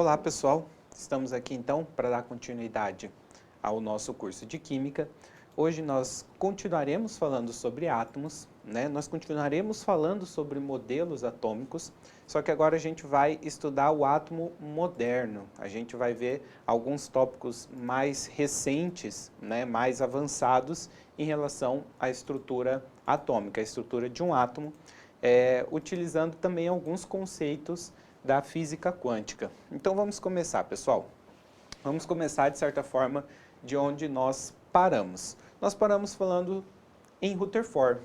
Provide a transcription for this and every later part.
Olá pessoal, estamos aqui então para dar continuidade ao nosso curso de Química. Hoje nós continuaremos falando sobre átomos, Nós continuaremos falando sobre modelos atômicos, só que agora a gente vai estudar o átomo moderno. A gente vai ver alguns tópicos mais recentes, mais avançados em relação à estrutura atômica, a estrutura de um átomo, utilizando também alguns conceitos da física quântica. Então vamos começar, pessoal. Vamos começar, de certa forma, de onde nós paramos. Nós paramos falando em Rutherford,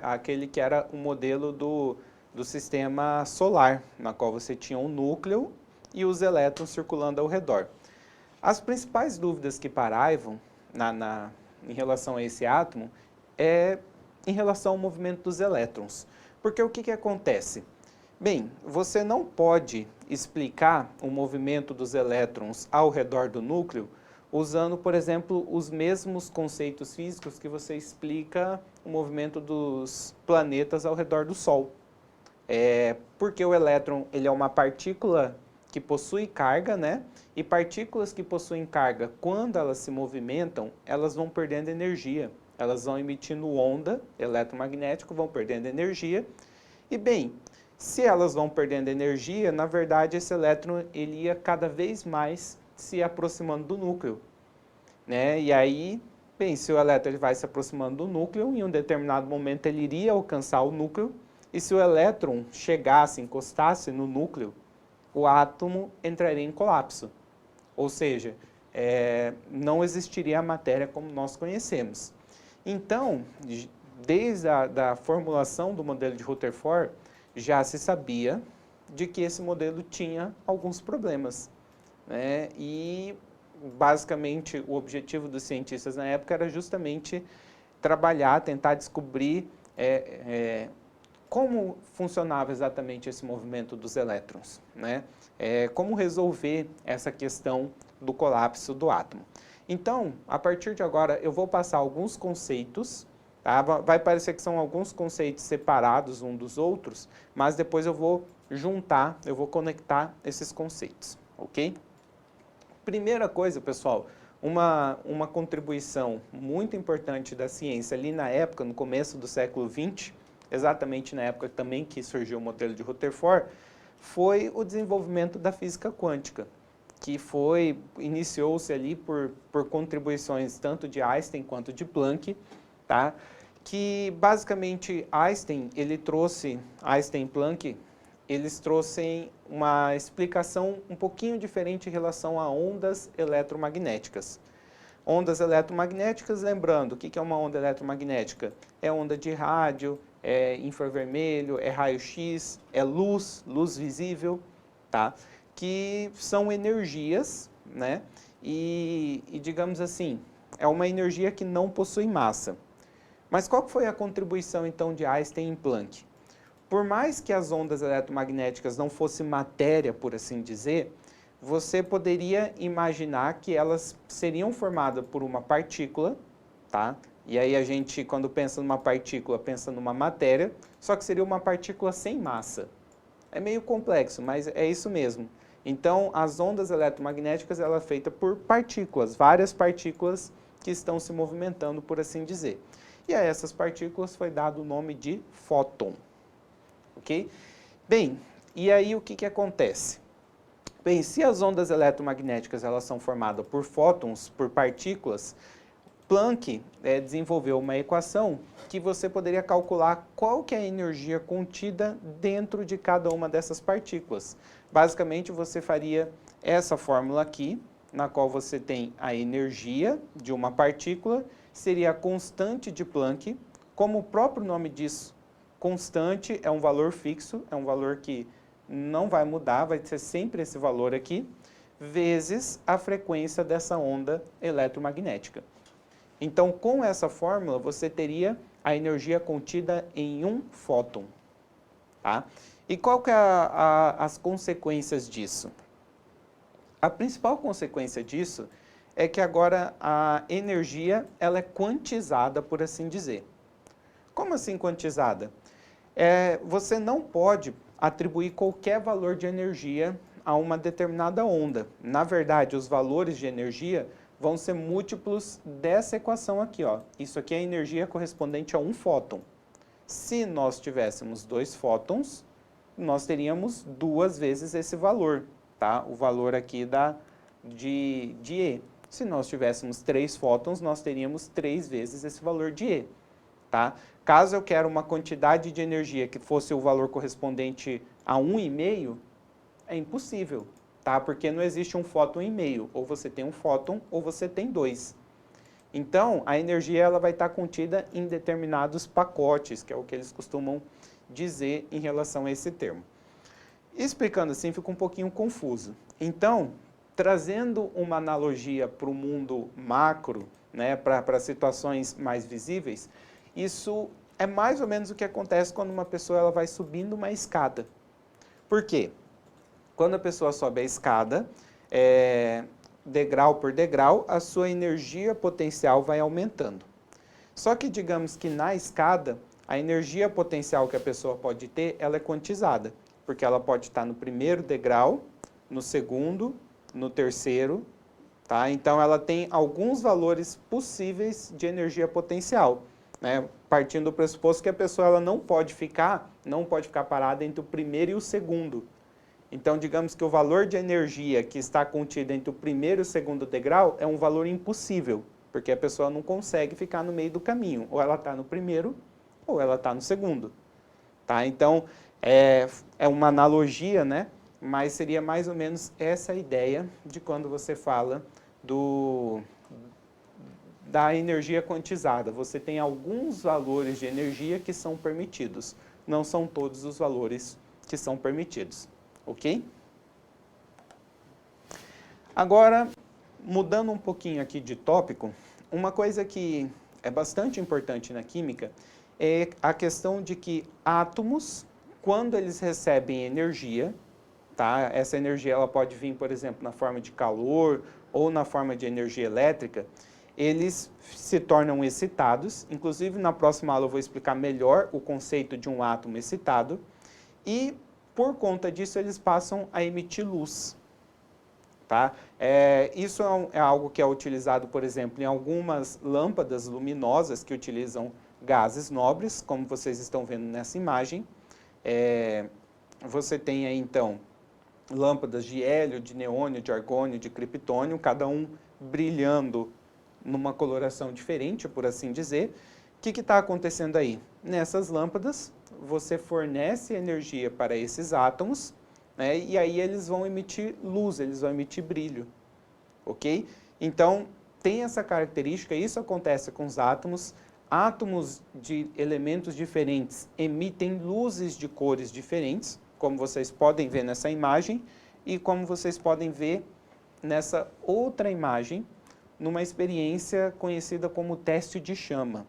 aquele que era o modelo do sistema solar, na qual você tinha um núcleo e os elétrons circulando ao redor. As principais dúvidas que paravam em relação a esse átomo é em relação ao movimento dos elétrons. Porque o que acontece? Bem, você não pode explicar o movimento dos elétrons ao redor do núcleo usando, por exemplo, os mesmos conceitos físicos que você explica o movimento dos planetas ao redor do Sol. Porque o elétron ele é uma partícula que possui carga, E partículas que possuem carga, quando elas se movimentam, elas vão perdendo energia. Elas vão emitindo onda eletromagnética, vão perdendo energia. E bem, se elas vão perdendo energia, na verdade esse elétron ele ia cada vez mais se aproximando do núcleo. E aí, bem, se o elétron ele vai se aproximando do núcleo, em um determinado momento ele iria alcançar o núcleo, e se o elétron chegasse, encostasse no núcleo, o átomo entraria em colapso. Ou seja, não existiria a matéria como nós conhecemos. Então, desde a formulação do modelo de Rutherford, já se sabia de que esse modelo tinha alguns problemas. E, basicamente, o objetivo dos cientistas na época era justamente trabalhar, tentar descobrir como funcionava exatamente esse movimento dos elétrons, como resolver essa questão do colapso do átomo. Então, a partir de agora, eu vou passar alguns conceitos. Vai parecer que são alguns conceitos separados um dos outros, mas depois eu vou juntar, eu vou conectar esses conceitos, ok? Primeira coisa, pessoal, uma contribuição muito importante da ciência ali na época, no começo do século XX, exatamente na época também que surgiu o modelo de Rutherford, foi o desenvolvimento da física quântica, que iniciou-se ali por contribuições tanto de Einstein quanto de Planck, que basicamente Einstein e Planck, eles trouxeram uma explicação um pouquinho diferente em relação a ondas eletromagnéticas. Ondas eletromagnéticas, lembrando, o que é uma onda eletromagnética? É onda de rádio, é infravermelho, é raio-x, é luz visível, que são energias, E digamos assim, é uma energia que não possui massa. Mas qual foi a contribuição, então, de Einstein e Planck? Por mais que as ondas eletromagnéticas não fossem matéria, por assim dizer, você poderia imaginar que elas seriam formadas por uma partícula, E aí a gente, quando pensa numa partícula, pensa numa matéria, só que seria uma partícula sem massa. É meio complexo, mas é isso mesmo. Então, as ondas eletromagnéticas, ela é feita por partículas, várias partículas que estão se movimentando, por assim dizer. E a essas partículas foi dado o nome de fóton, ok? Bem, e aí o que acontece? Bem, se as ondas eletromagnéticas elas são formadas por fótons, por partículas, Planck desenvolveu uma equação que você poderia calcular qual que é a energia contida dentro de cada uma dessas partículas. Basicamente, você faria essa fórmula aqui, na qual você tem a energia de uma partícula, seria a constante de Planck. Como o próprio nome diz, constante é um valor fixo, é um valor que não vai mudar, vai ser sempre esse valor aqui, vezes a frequência dessa onda eletromagnética. Então, com essa fórmula, você teria a energia contida em um fóton. E qual que é as consequências disso? A principal consequência disso é que agora a energia ela é quantizada, por assim dizer. Como assim quantizada? Você não pode atribuir qualquer valor de energia a uma determinada onda. Na verdade, os valores de energia vão ser múltiplos dessa equação aqui, ó. Isso aqui é a energia correspondente a um fóton. Se nós tivéssemos 2 fótons, nós teríamos 2 vezes esse valor, tá? O valor aqui de E. Se nós tivéssemos 3 fótons, nós teríamos 3 vezes esse valor de E, tá? Caso eu quero uma quantidade de energia que fosse o valor correspondente a 1,5, é impossível, tá? Porque não existe um fóton e meio, ou você tem um fóton ou você tem 2. Então, a energia ela vai estar contida em determinados pacotes, que é o que eles costumam dizer em relação a esse termo. Explicando assim, fica um pouquinho confuso. Então, trazendo uma analogia para o mundo macro, né, para situações mais visíveis, isso é mais ou menos o que acontece quando uma pessoa ela vai subindo uma escada. Por quê? Quando a pessoa sobe a escada, degrau por degrau, a sua energia potencial vai aumentando. Só que digamos que na escada, a energia potencial que a pessoa pode ter, ela é quantizada, porque ela pode estar no primeiro degrau, no segundo, no terceiro, tá? Então ela tem alguns valores possíveis de energia potencial, né? Partindo do pressuposto que a pessoa ela não pode ficar parada entre o primeiro e o segundo. Então, digamos que o valor de energia que está contido entre o primeiro e o segundo degrau é um valor impossível, porque a pessoa não consegue ficar no meio do caminho. Ou ela está no primeiro, ou ela está no segundo. Tá? Então, é uma analogia, né? Mas seria mais ou menos essa a ideia de quando você fala da energia quantizada. Você tem alguns valores de energia que são permitidos. Não são todos os valores que são permitidos. Ok? Agora, mudando um pouquinho aqui de tópico, uma coisa que é bastante importante na química é a questão de que átomos, quando eles recebem energia, tá? Essa energia ela pode vir, por exemplo, na forma de calor ou na forma de energia elétrica, eles se tornam excitados. Inclusive, na próxima aula eu vou explicar melhor o conceito de um átomo excitado. E por conta disso, eles passam a emitir luz. Tá? Isso é algo que é utilizado, por exemplo, em algumas lâmpadas luminosas que utilizam gases nobres, como vocês estão vendo nessa imagem. Você tem aí, então, lâmpadas de hélio, de neônio, de argônio, de criptônio, cada um brilhando numa coloração diferente, por assim dizer. O que está acontecendo aí? Nessas lâmpadas, você fornece energia para esses átomos, né, e aí eles vão emitir luz, eles vão emitir brilho, ok? Então, tem essa característica, isso acontece com os átomos. Átomos de elementos diferentes emitem luzes de cores diferentes, como vocês podem ver nessa imagem, e como vocês podem ver nessa outra imagem, numa experiência conhecida como teste de chama.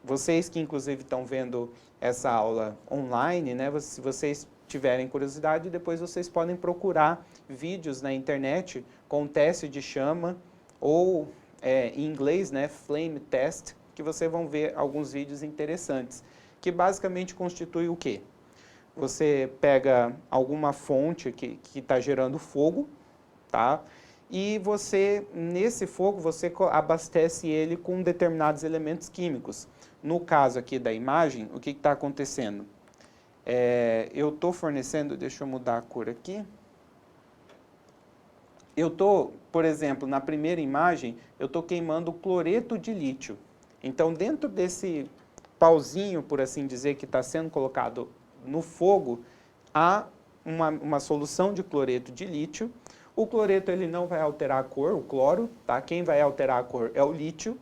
Vocês que inclusive estão vendo essa aula online, né, se vocês tiverem curiosidade, depois vocês podem procurar vídeos na internet com teste de chama, ou em inglês, né, flame test, que vocês vão ver alguns vídeos interessantes, que basicamente constitui o quê? Você pega alguma fonte que está gerando fogo, tá? E você, nesse fogo, você abastece ele com determinados elementos químicos. No caso aqui da imagem, o que está acontecendo? Eu estou fornecendo, deixa eu mudar a cor aqui. Eu estou, por exemplo, na primeira imagem, eu estou queimando cloreto de lítio. Então, dentro desse pauzinho, por assim dizer, que está sendo colocado no fogo, há uma solução de cloreto de lítio. O cloreto ele não vai alterar a cor, o cloro, tá? Quem vai alterar a cor é o lítio.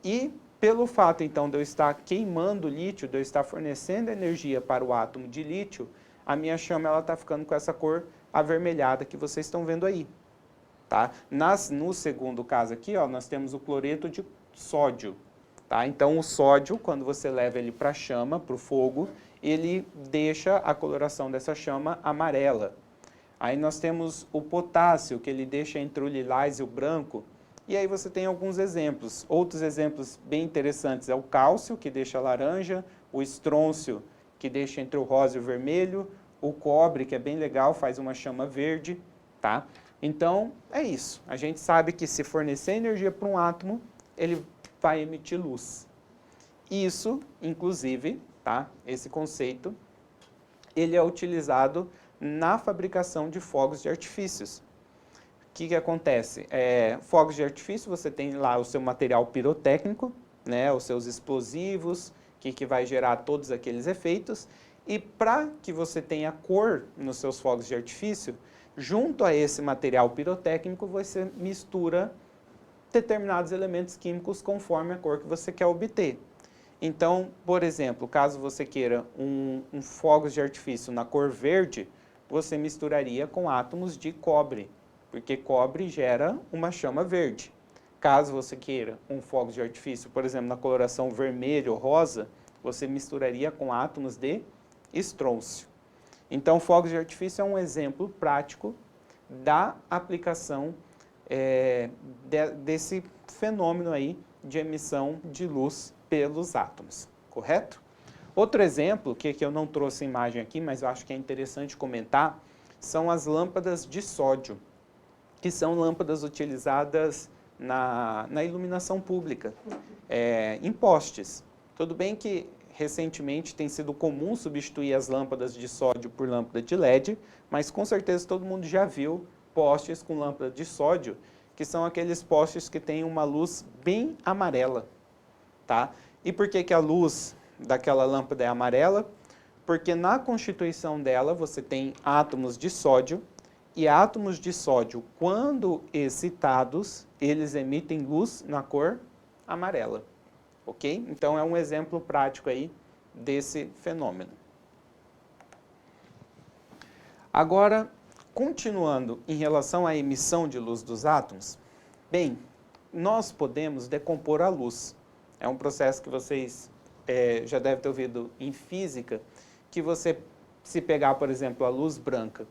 E pelo fato, então, de eu estar queimando lítio, de eu estar fornecendo energia para o átomo de lítio, a minha chama está ficando com essa cor avermelhada que vocês estão vendo aí. Tá? No segundo caso aqui, ó, nós temos o cloreto de sódio. Tá? Então, o sódio, quando você leva ele para a chama, para o fogo, ele deixa a coloração dessa chama amarela. Aí nós temos o potássio, que ele deixa entre o lilás e o branco. E aí você tem alguns exemplos. Outros exemplos bem interessantes é o cálcio, que deixa laranja, o estrôncio, que deixa entre o rosa e o vermelho, O cobre, que é bem legal, faz uma chama verde, tá? Então, é isso. A gente sabe que se fornecer energia para um átomo, ele vai emitir luz. Isso, inclusive, tá? Esse conceito, ele é utilizado na fabricação de fogos de artifícios. O que acontece? Fogos de artifício, você tem lá o seu material pirotécnico, né? Os seus explosivos, que vai gerar todos aqueles efeitos. E para que você tenha cor nos seus fogos de artifício, junto a esse material pirotécnico, você mistura determinados elementos químicos conforme a cor que você quer obter. Então, por exemplo, caso você queira um fogos de artifício na cor verde, você misturaria com átomos de cobre, porque cobre gera uma chama verde. Caso você queira um fogo de artifício, por exemplo, na coloração vermelho ou rosa, você misturaria com átomos de estrôncio. Então, fogos de artifício é um exemplo prático da aplicação desse fenômeno aí de emissão de luz pelos átomos, correto? Outro exemplo, que eu não trouxe imagem aqui, mas eu acho que é interessante comentar, são as lâmpadas de sódio, que são lâmpadas utilizadas na iluminação pública, em postes. Tudo bem que recentemente tem sido comum substituir as lâmpadas de sódio por lâmpada de LED, mas com certeza todo mundo já viu postes com lâmpada de sódio, que são aqueles postes que têm uma luz bem amarela, tá? E por que a luz daquela lâmpada é amarela? Porque na constituição dela você tem átomos de sódio, e átomos de sódio, quando excitados, eles emitem luz na cor amarela. Ok? Então, é um exemplo prático aí desse fenômeno. Agora, continuando em relação à emissão de luz dos átomos, bem, nós podemos decompor a luz. É um processo que vocês já devem ter ouvido em física, que você, se pegar, por exemplo, a luz branca,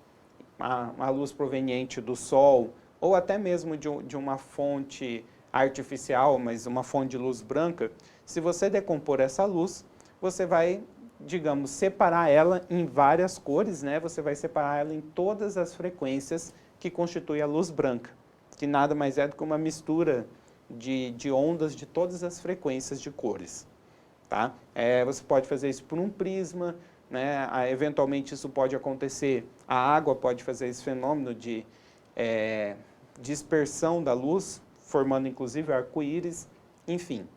a luz proveniente do Sol, ou até mesmo de uma fonte artificial, mas uma fonte de luz branca, se você decompor essa luz, você vai, digamos, separar ela em várias cores, né? Você vai separar ela em todas as frequências que constituem a luz branca, que nada mais é do que uma mistura de ondas de todas as frequências de cores, tá? Você pode fazer isso por um prisma, né? Eventualmente isso pode acontecer, a água pode fazer esse fenômeno de dispersão da luz, formando inclusive arco-íris, enfim.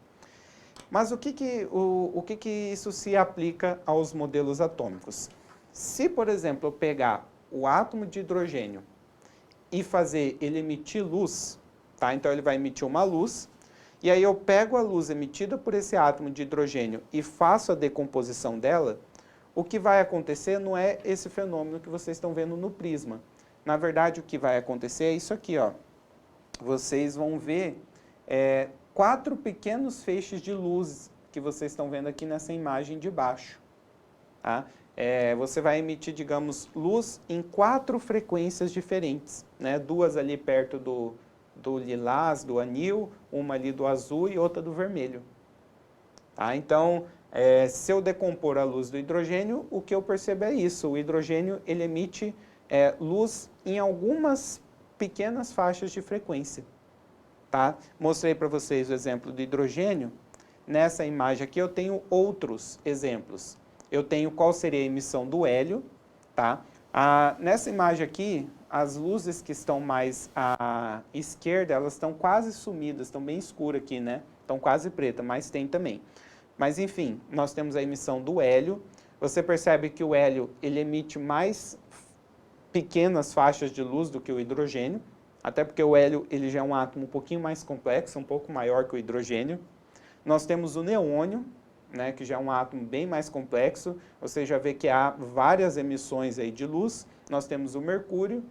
Mas o que isso se aplica aos modelos atômicos? Se, por exemplo, eu pegar o átomo de hidrogênio e fazer ele emitir luz, tá? Então ele vai emitir uma luz, e aí eu pego a luz emitida por esse átomo de hidrogênio e faço a decomposição dela, o que vai acontecer não é esse fenômeno que vocês estão vendo no prisma. Na verdade, o que vai acontecer é isso aqui, ó. Vocês vão ver 4 pequenos feixes de luz que vocês estão vendo aqui nessa imagem de baixo. Tá? Você vai emitir, digamos, luz em 4 frequências diferentes, né? 2 ali perto do lilás, do anil, uma ali do azul e outra do vermelho. Tá? Então, se eu decompor a luz do hidrogênio, o que eu percebo é isso. O hidrogênio ele emite luz em algumas pequenas faixas de frequência. Tá? Mostrei para vocês o exemplo do hidrogênio. Nessa imagem aqui eu tenho outros exemplos. Eu tenho qual seria a emissão do hélio. Tá? Nessa imagem aqui, as luzes que estão mais à esquerda, elas estão quase sumidas, estão bem escuras aqui, né? Estão quase pretas, mas tem também. Mas enfim, nós temos a emissão do hélio. Você percebe que o hélio ele emite mais pequenas faixas de luz do que o hidrogênio, até porque o hélio ele já é um átomo um pouquinho mais complexo, um pouco maior que o hidrogênio. Nós temos o neônio, né, que já é um átomo bem mais complexo, você já vê que há várias emissões aí de luz. Nós temos o mercúrio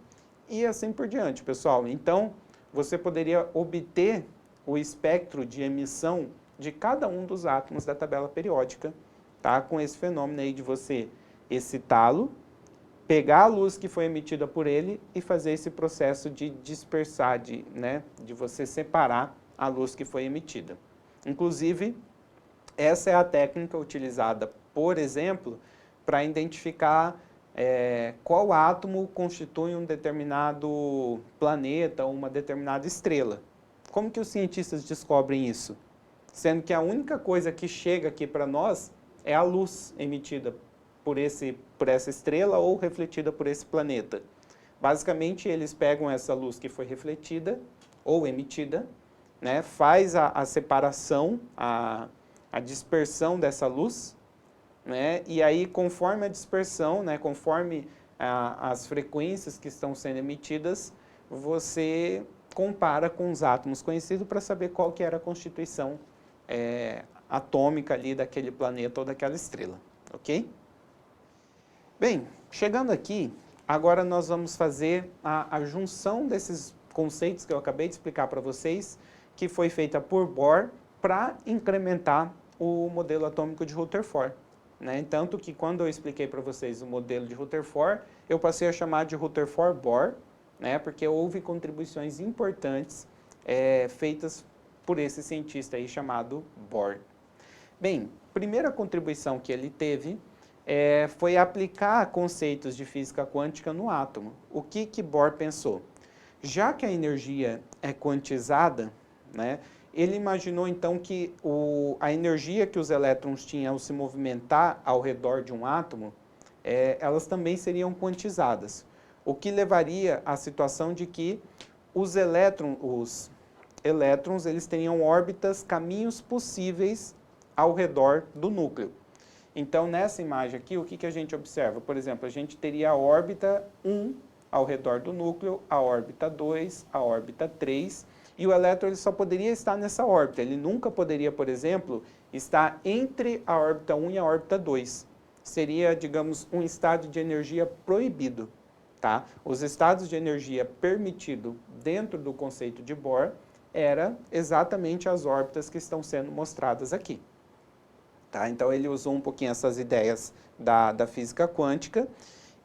e assim por diante, pessoal. Então, você poderia obter o espectro de emissão de cada um dos átomos da tabela periódica, tá? Com esse fenômeno aí de você excitá-lo, pegar a luz que foi emitida por ele e fazer esse processo de dispersar, de você separar a luz que foi emitida. Inclusive, essa é a técnica utilizada, por exemplo, para identificar qual átomo constitui um determinado planeta ou uma determinada estrela. Como que os cientistas descobrem isso? Sendo que a única coisa que chega aqui para nós é a luz emitida por essa estrela ou refletida por esse planeta. Basicamente, eles pegam essa luz que foi refletida ou emitida, né, faz a separação, a dispersão dessa luz, né, e aí conforme a dispersão, né, conforme as frequências que estão sendo emitidas, você compara com os átomos conhecidos para saber qual que era a constituição atômica ali daquele planeta ou daquela estrela, ok? Bem, chegando aqui, agora nós vamos fazer a junção desses conceitos que eu acabei de explicar para vocês, que foi feita por Bohr para incrementar o modelo atômico de Rutherford. Né? Tanto que quando eu expliquei para vocês o modelo de Rutherford, eu passei a chamar de Rutherford-Bohr, né? Porque houve contribuições importantes feitas por esse cientista aí chamado Bohr. Bem, primeira contribuição que ele teve foi aplicar conceitos de física quântica no átomo. O que Bohr pensou? Já que a energia é quantizada, né, ele imaginou então que a energia que os elétrons tinham ao se movimentar ao redor de um átomo, elas também seriam quantizadas. O que levaria à situação de que os elétrons eles teriam órbitas, caminhos possíveis ao redor do núcleo. Então, nessa imagem aqui, o que a gente observa? Por exemplo, a gente teria a órbita 1 ao redor do núcleo, a órbita 2, a órbita 3, e o elétron ele só poderia estar nessa órbita. Ele nunca poderia, por exemplo, estar entre a órbita 1 e a órbita 2. Seria, digamos, um estado de energia proibido. Tá? Os estados de energia permitido dentro do conceito de Bohr era exatamente as órbitas que estão sendo mostradas aqui. Tá? Então ele usou um pouquinho essas ideias da física quântica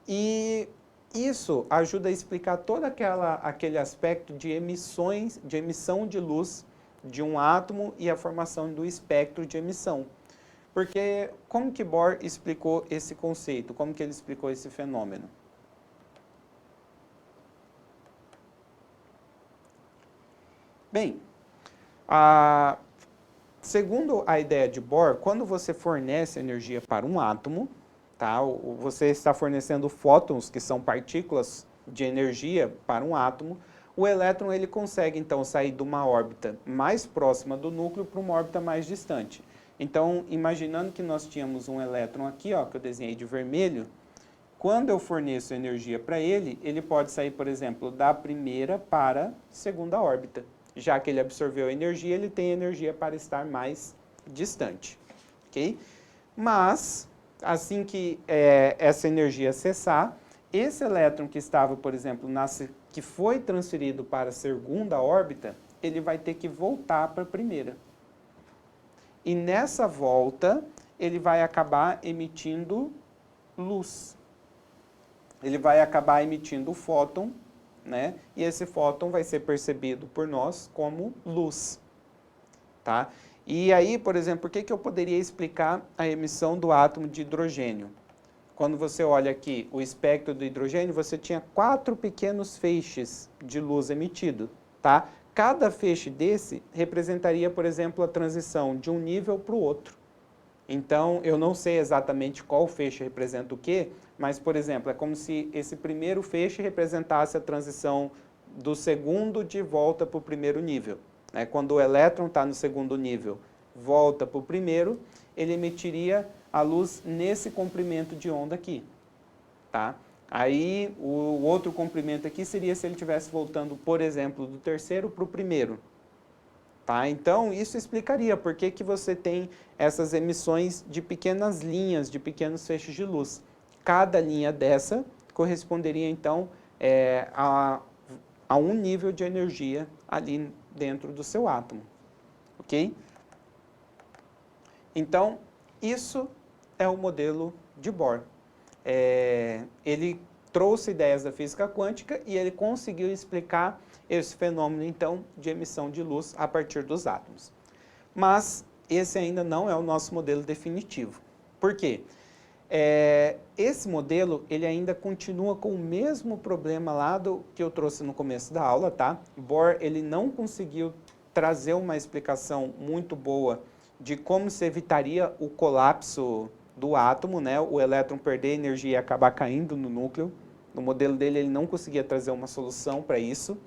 e isso ajuda a explicar todo aquele aspecto de emissão de luz de um átomo e a formação do espectro de emissão. Porque como que Bohr explicou esse conceito? Como que ele explicou esse fenômeno? Bem, segundo a ideia de Bohr, quando você fornece energia para um átomo, tá, você está fornecendo fótons, que são partículas de energia, para um átomo, o elétron ele consegue então sair de uma órbita mais próxima do núcleo para uma órbita mais distante. Então, imaginando que nós tínhamos um elétron aqui, ó, que eu desenhei de vermelho, quando eu forneço energia para ele, ele pode sair, por exemplo, da primeira para a segunda órbita. Já que ele absorveu a energia, ele tem energia para estar mais distante. Okay? Mas, assim que essa energia cessar, esse elétron que estava, por exemplo, que foi transferido para a segunda órbita, ele vai ter que voltar para a primeira. E nessa volta, ele vai acabar emitindo luz. Ele vai acabar emitindo o fóton, né? E esse fóton vai ser percebido por nós como luz. Tá? E aí, por exemplo, por que eu poderia explicar a emissão do átomo de hidrogênio? Quando você olha aqui o espectro do hidrogênio, você tinha 4 pequenos feixes de luz emitido. Tá? Cada feixe desse representaria, por exemplo, a transição de um nível para o outro. Então, eu não sei exatamente qual feixe representa o quê, mas, por exemplo, é como se esse primeiro feixe representasse a transição do segundo de volta para o primeiro nível. Né? Quando o elétron está no segundo nível, volta para o primeiro, ele emitiria a luz nesse comprimento de onda aqui. Tá? Aí, o outro comprimento aqui seria se ele estivesse voltando, por exemplo, do terceiro para o primeiro. Tá? Então, isso explicaria por que você tem essas emissões de pequenas linhas, de pequenos feixes de luz. Cada linha dessa corresponderia, então, a um nível de energia ali dentro do seu átomo. Ok? Então, isso é o modelo de Bohr. Ele trouxe ideias da física quântica e ele conseguiu explicar esse fenômeno, então, de emissão de luz a partir dos átomos. Mas esse ainda não é o nosso modelo definitivo. Por quê? Esse modelo, ele ainda continua com o mesmo problema lá que eu trouxe no começo da aula, tá? Bohr, ele não conseguiu trazer uma explicação muito boa de como se evitaria o colapso do átomo, né? O elétron perder energia e acabar caindo no núcleo. No modelo dele, ele não conseguia trazer uma solução para isso.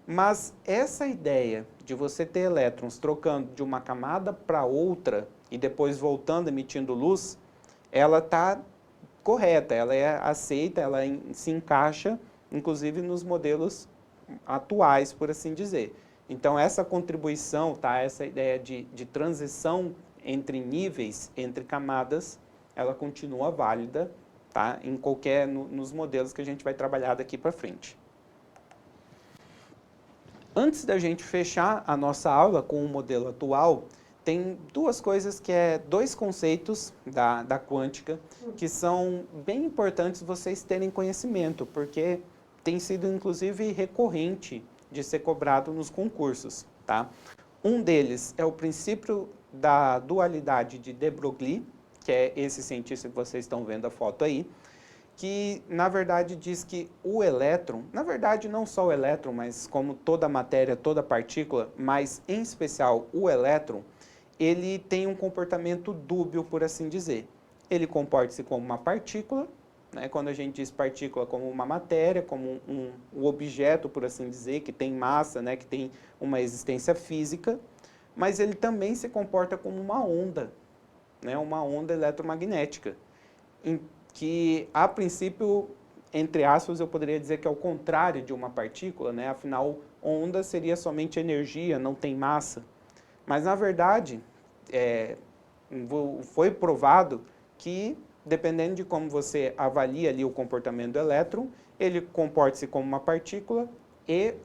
Mas essa ideia de você ter elétrons trocando de uma camada para outra e depois voltando emitindo luz, ela está correta, ela é aceita, ela se encaixa, inclusive nos modelos atuais, por assim dizer. Então, essa contribuição, tá, essa ideia de transição entre níveis, entre camadas, ela continua válida, tá, em nos modelos que a gente vai trabalhar daqui para frente. Antes da gente fechar a nossa aula com o modelo atual, tem dois conceitos da quântica que são bem importantes vocês terem conhecimento, porque tem sido inclusive recorrente de ser cobrado nos concursos, tá? Um deles é o princípio da dualidade de de Broglie, que é esse cientista que vocês estão vendo a foto aí, que na verdade diz que o elétron, na verdade não só o elétron, mas como toda matéria, toda partícula, mas em especial o elétron, ele tem um comportamento dúbio, por assim dizer. Ele comporta-se como uma partícula, né? Quando a gente diz partícula como uma matéria, como um objeto, por assim dizer, que tem massa, né? Que tem uma existência física, mas ele também se comporta como uma onda, né? Uma onda eletromagnética, que a princípio, entre aspas, eu poderia dizer que é o contrário de uma partícula, né? Afinal, onda seria somente energia, não tem massa. Mas, na verdade, foi provado que, dependendo de como você avalia ali o comportamento do elétron, ele comporta-se como uma partícula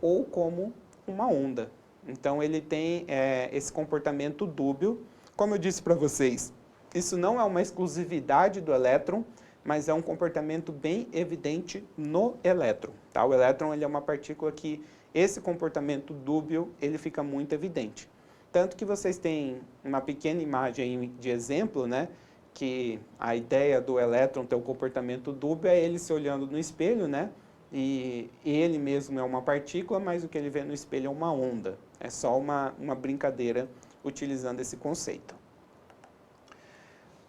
ou como uma onda. Então, ele tem esse comportamento dúbio. Como eu disse para vocês, isso não é uma exclusividade do elétron, mas é um comportamento bem evidente no elétron. Tá? O elétron ele é uma partícula que esse comportamento dúbio ele fica muito evidente. Tanto que vocês têm uma pequena imagem de exemplo, né? Que a ideia do elétron ter um comportamento dúbio é ele se olhando no espelho, né? E ele mesmo é uma partícula, mas o que ele vê no espelho é uma onda. É só uma brincadeira utilizando esse conceito.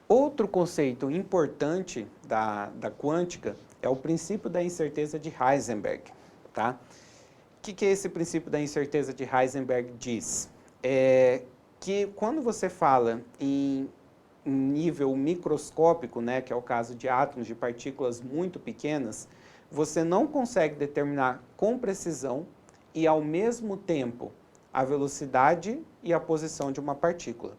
Outro conceito importante da quântica é o princípio da incerteza de Heisenberg. Tá? O que esse princípio da incerteza de Heisenberg diz? Que quando você fala em nível microscópico, né, que é o caso de átomos, de partículas muito pequenas, você não consegue determinar com precisão e, ao mesmo tempo, a velocidade e a posição de uma partícula.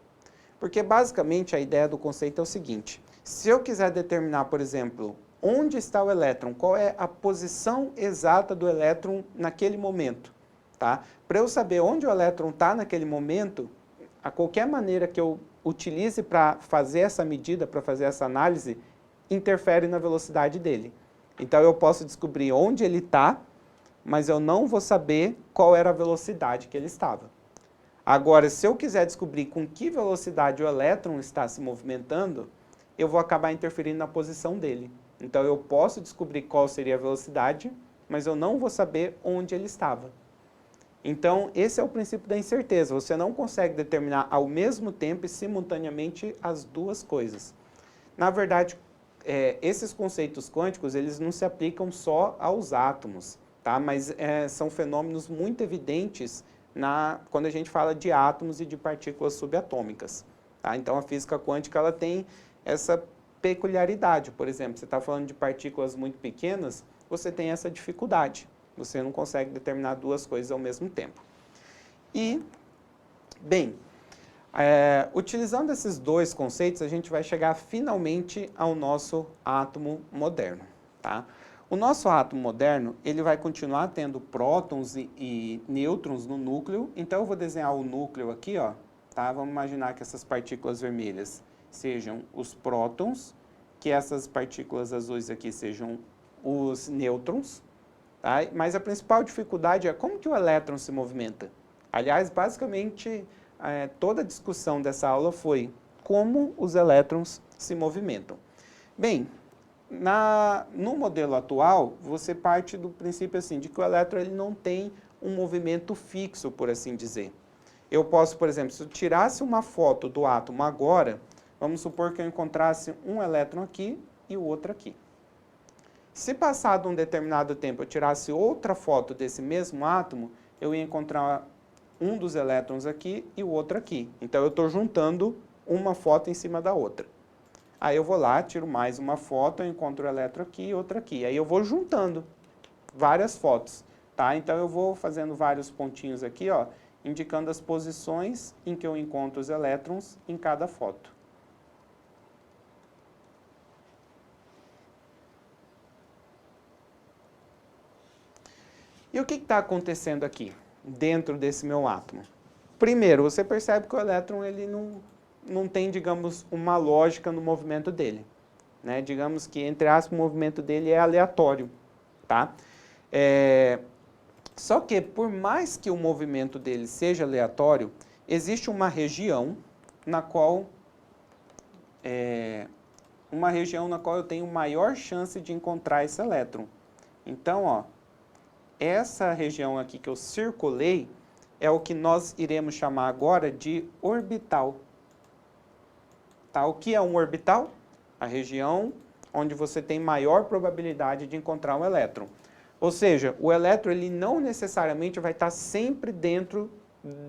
Porque, basicamente, a ideia do conceito é o seguinte: se eu quiser determinar, por exemplo, onde está o elétron, qual é a posição exata do elétron naquele momento, tá? Para eu saber onde o elétron está naquele momento, a qualquer maneira que eu utilize para fazer essa medida, para fazer essa análise, interfere na velocidade dele. Então, eu posso descobrir onde ele está, mas eu não vou saber qual era a velocidade que ele estava. Agora, se eu quiser descobrir com que velocidade o elétron está se movimentando, eu vou acabar interferindo na posição dele. Então, eu posso descobrir qual seria a velocidade, mas eu não vou saber onde ele estava. Então, esse é o princípio da incerteza. Você não consegue determinar ao mesmo tempo e simultaneamente as duas coisas. Na verdade, esses conceitos quânticos, eles não se aplicam só aos átomos, tá? Mas são fenômenos muito evidentes quando a gente fala de átomos e de partículas subatômicas. Tá? Então, a física quântica ela tem essa peculiaridade. Por exemplo, você está falando de partículas muito pequenas, você tem essa dificuldade. Você não consegue determinar duas coisas ao mesmo tempo. E, bem, utilizando esses dois conceitos, a gente vai chegar finalmente ao nosso átomo moderno. Tá? O nosso átomo moderno, ele vai continuar tendo prótons e nêutrons no núcleo. Então, eu vou desenhar o núcleo aqui, ó, tá? Vamos imaginar que essas partículas vermelhas sejam os prótons, que essas partículas azuis aqui sejam os nêutrons, tá? Mas a principal dificuldade é como que o elétron se movimenta. Aliás, basicamente, toda a discussão dessa aula foi como os elétrons se movimentam. Bem, no modelo atual, você parte do princípio assim, de que o elétron ele não tem um movimento fixo, por assim dizer. Eu posso, por exemplo, se eu tirasse uma foto do átomo agora, vamos supor que eu encontrasse um elétron aqui e o outro aqui. Se passado um determinado tempo eu tirasse outra foto desse mesmo átomo, eu ia encontrar um dos elétrons aqui e o outro aqui. Então eu estou juntando uma foto em cima da outra. Aí eu vou lá, tiro mais uma foto, eu encontro o elétron aqui e outro aqui. Aí eu vou juntando várias fotos, tá? Então eu vou fazendo vários pontinhos aqui, ó, indicando as posições em que eu encontro os elétrons em cada foto. E o que está acontecendo aqui, dentro desse meu átomo? Primeiro, você percebe que o elétron ele não tem, digamos, uma lógica no movimento dele. Né? Digamos que, entre aspas, o movimento dele é aleatório. Tá? Só que, por mais que o movimento dele seja aleatório, existe uma região na qual eu tenho maior chance de encontrar esse elétron. Então, ó, essa região aqui que eu circulei é o que nós iremos chamar agora de orbital. Tá? O que é um orbital? A região onde você tem maior probabilidade de encontrar um elétron. Ou seja, o elétron ele não necessariamente vai estar sempre dentro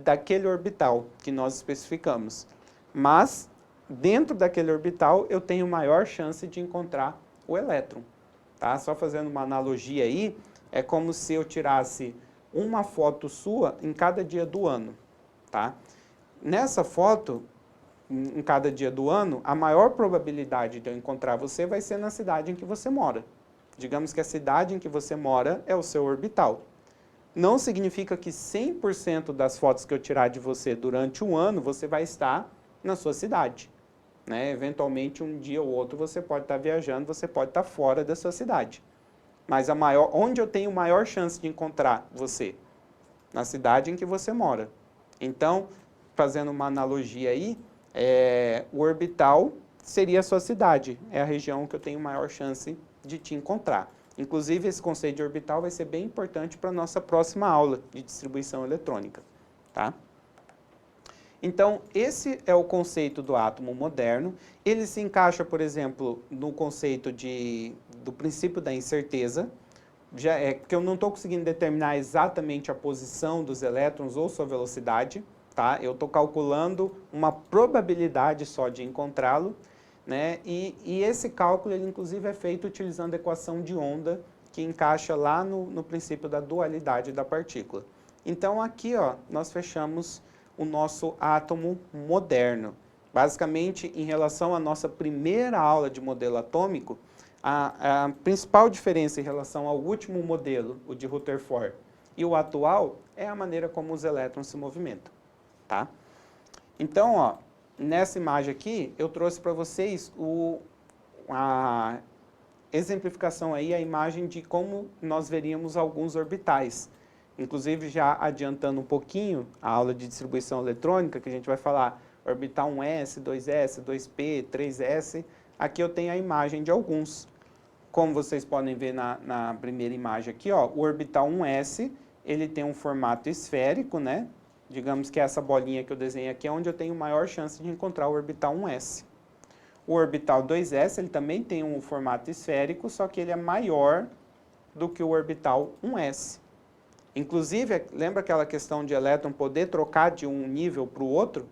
daquele orbital que nós especificamos. Mas, dentro daquele orbital, eu tenho maior chance de encontrar o elétron. Tá? Só fazendo uma analogia aí, é como se eu tirasse uma foto sua em cada dia do ano. Tá? Nessa foto, em cada dia do ano, a maior probabilidade de eu encontrar você vai ser na cidade em que você mora. Digamos que a cidade em que você mora é o seu orbital. Não significa que 100% das fotos que eu tirar de você durante um ano, você vai estar na sua cidade. Né? Eventualmente, um dia ou outro, você pode estar viajando, você pode estar fora da sua cidade. Mas onde eu tenho maior chance de encontrar você? Na cidade em que você mora. Então, fazendo uma analogia aí, o orbital seria a sua cidade, é a região que eu tenho maior chance de te encontrar. Inclusive, esse conceito de orbital vai ser bem importante para a nossa próxima aula de distribuição eletrônica. Tá? Então, esse é o conceito do átomo moderno. Ele se encaixa, por exemplo, no conceito do princípio da incerteza, porque eu não estou conseguindo determinar exatamente a posição dos elétrons ou sua velocidade. Tá? Eu estou calculando uma probabilidade só de encontrá-lo, né? E esse cálculo, ele, inclusive, é feito utilizando a equação de onda, que encaixa lá no princípio da dualidade da partícula. Então, aqui, ó, nós fechamos o nosso átomo moderno. Basicamente, em relação à nossa primeira aula de modelo atômico, a principal diferença em relação ao último modelo, o de Rutherford, e o atual, é a maneira como os elétrons se movimentam. Tá? Então, ó, nessa imagem aqui, eu trouxe para vocês a exemplificação aí, a imagem de como nós veríamos alguns orbitais. Inclusive, já adiantando um pouquinho a aula de distribuição eletrônica, que a gente vai falar orbital 1s, 2s, 2p, 3s, aqui eu tenho a imagem de alguns. Como vocês podem ver na primeira imagem aqui, ó, o orbital 1s, ele tem um formato esférico, né? Digamos que essa bolinha que eu desenhei aqui é onde eu tenho maior chance de encontrar o orbital 1s. O orbital 2s, ele também tem um formato esférico, só que ele é maior do que o orbital 1s. Inclusive, lembra aquela questão de elétron poder trocar de um nível para o outro?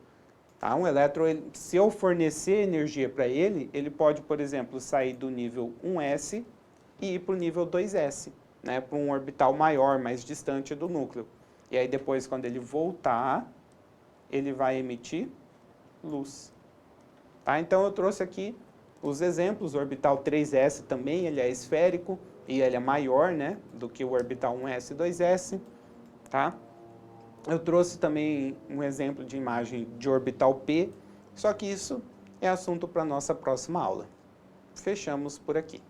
Tá? Um elétron, se eu fornecer energia para ele, ele pode, por exemplo, sair do nível 1s e ir para o nível 2s, né? Para um orbital maior, mais distante do núcleo. E aí depois, quando ele voltar, ele vai emitir luz. Tá? Então eu trouxe aqui os exemplos. O orbital 3s também, ele é esférico e ele é maior, né, do que o orbital 1s e 2s. Tá? Eu trouxe também um exemplo de imagem de orbital P, só que isso é assunto para a nossa próxima aula. Fechamos por aqui.